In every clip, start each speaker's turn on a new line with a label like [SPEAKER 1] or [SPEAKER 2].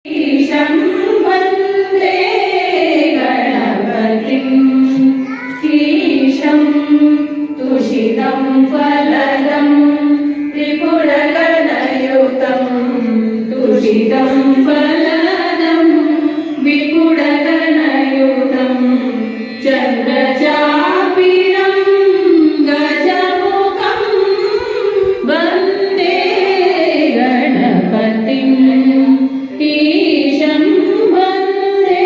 [SPEAKER 1] ईशं वन्दे गणपतिम् ईशं तुषितं फलदं त्रिपुरगणयुतं तुषितं फलदं विपुरगणयुतं चन्द्रचापिनं गजमुखं वन्दे गणपतिम् ईशं वन्दे।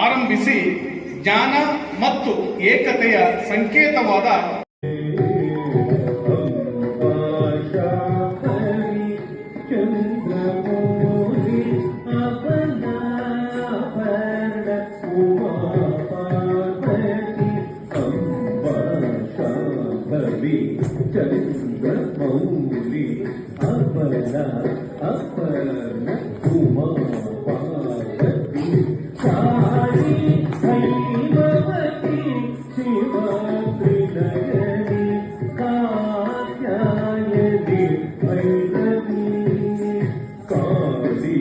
[SPEAKER 2] ಆರಂಭಿಸಿ ಜ್ಞಾನ ಮತ್ತು ಏಕತೆಯ ಸಂಕೇತವಾದ
[SPEAKER 3] चंद्रमौली अपना अपना उमा पार्वती काली भैरवती शिवप्रियनी कात्यायनी भैरवी काली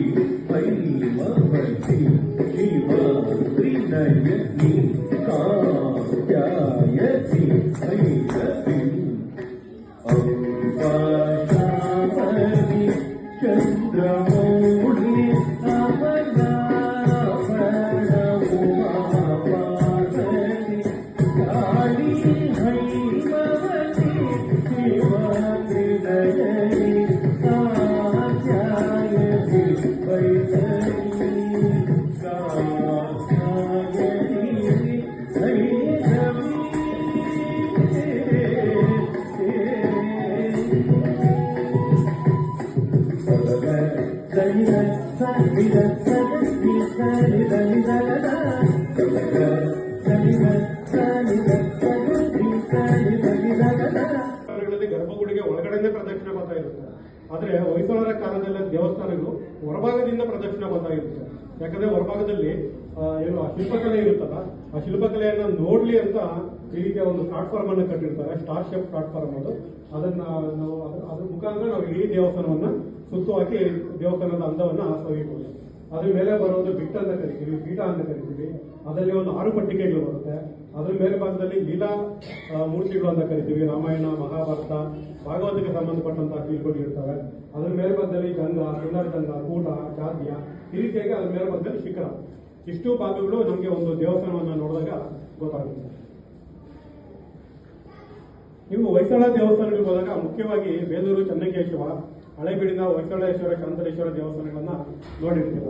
[SPEAKER 3] भैरवती शिवप्रियनी कात्यायनी भैरवी अम्बाशावरी चंद्रमौली अपना अपना उमा पार्वती काली भैरवती शिवप्रियनी कात्यायनी भैरवी कात्यायनी भैरवी
[SPEAKER 2] ಗರ್ಭಗುಡಿಗೆ ಒಳಗಡೆಯಿಂದ ಪ್ರದಕ್ಷಿಣೆ ಬರ್ತಾ ಇರುತ್ತೆ. ಆದರೆ ಹೊಯ್ಸಳರ ಕಾಲದಲ್ಲಿ ದೇವಸ್ಥಾನಗಳು ಹೊರಭಾಗದಿಂದ ಪ್ರದಕ್ಷಿಣೆ ಬರ್ತಾ ಇರುತ್ತೆ. ಯಾಕಂದ್ರೆ ಹೊರಭಾಗದಲ್ಲಿ ಏನು ಆ ಶಿಲ್ಪಕಲೆ ಇರುತ್ತಲ್ಲ, ಆ ಶಿಲ್ಪಕಲೆಯನ್ನು ನೋಡ್ಲಿ ಅಂತ ಈ ರೀತಿಯ ಒಂದು ಪ್ಲಾಟ್ಫಾರ್ಮ್ ಅನ್ನು ಕಟ್ಟಿರ್ತಾರೆ. ಸ್ಟಾರ್ ಶೇಪ್ ಪ್ಲಾಟ್ಫಾರ್ಮ್ ಅದು. ಅದನ್ನ ನಾವು ಅದ್ರ ಮುಖಾಂತರ ನಾವು ಇಡೀ ದೇವಸ್ಥಾನವನ್ನ ಸುತ್ತು ಹಾಕಿ ದೇವಸ್ಥಾನದ ಅಂದವನ್ನ ಸವಿಬಹುದು. ಅದ್ರ ಮೇಲೆ ಬರೋದು ಬಿಟ್ಟ ಅಂತ ಕರಿತೀವಿ, ಪೀಠ ಅಂತ ಕರಿತೀವಿ. ಅದರಲ್ಲಿ ಒಂದು 6 ಪಟ್ಟಿಕೆಗಳು ಬರುತ್ತೆ. ಅದ್ರ ಮೇಲ್ಭಾಗದಲ್ಲಿ ಲೀಲಾ ಮೂರ್ತಿಗಳು ಅಂತ ಕರಿತೀವಿ. ರಾಮಾಯಣ, ಮಹಾಭಾರತ, ಭಾಗವತಕ್ಕೆ ಸಂಬಂಧಪಟ್ಟಂತಹ ಕೀಲ್ಗಳು ಇರ್ತವೆ. ಅದ್ರ ಮೇಲ್ಭಾಗದಲ್ಲಿ ಗಂಗಾ, ಪುನರ್ಗಂಗಾ, ಕೂಟ, ಚಾದ್ಯ, ಈ ರೀತಿಯಾಗಿ ಅದ್ರ ಮೇಲ್ಭಾಗದಲ್ಲಿ ಶಿಖರ. ಇಷ್ಟು ಭಾಗಗಳು ನಮಗೆ ಒಂದು ದೇವಸ್ಥಾನವನ್ನು ನೋಡಿದಾಗ ಗೊತ್ತಾಗುತ್ತೆ. ನೀವು ಹೊಯ್ಸಳ ದೇವಸ್ಥಾನಗಳಿಗೆ ಹೋದಾಗ ಮುಖ್ಯವಾಗಿ ಬೇಲೂರು ಚೆನ್ನಕೇಶವ, ಹಳೆಬೀಡಿನ ಹೊಯ್ಸಳೇಶ್ವರ, ಶಾಂತಲೇಶ್ವರ ದೇವಸ್ಥಾನಗಳನ್ನ ನೋಡಿರ್ತೀರ.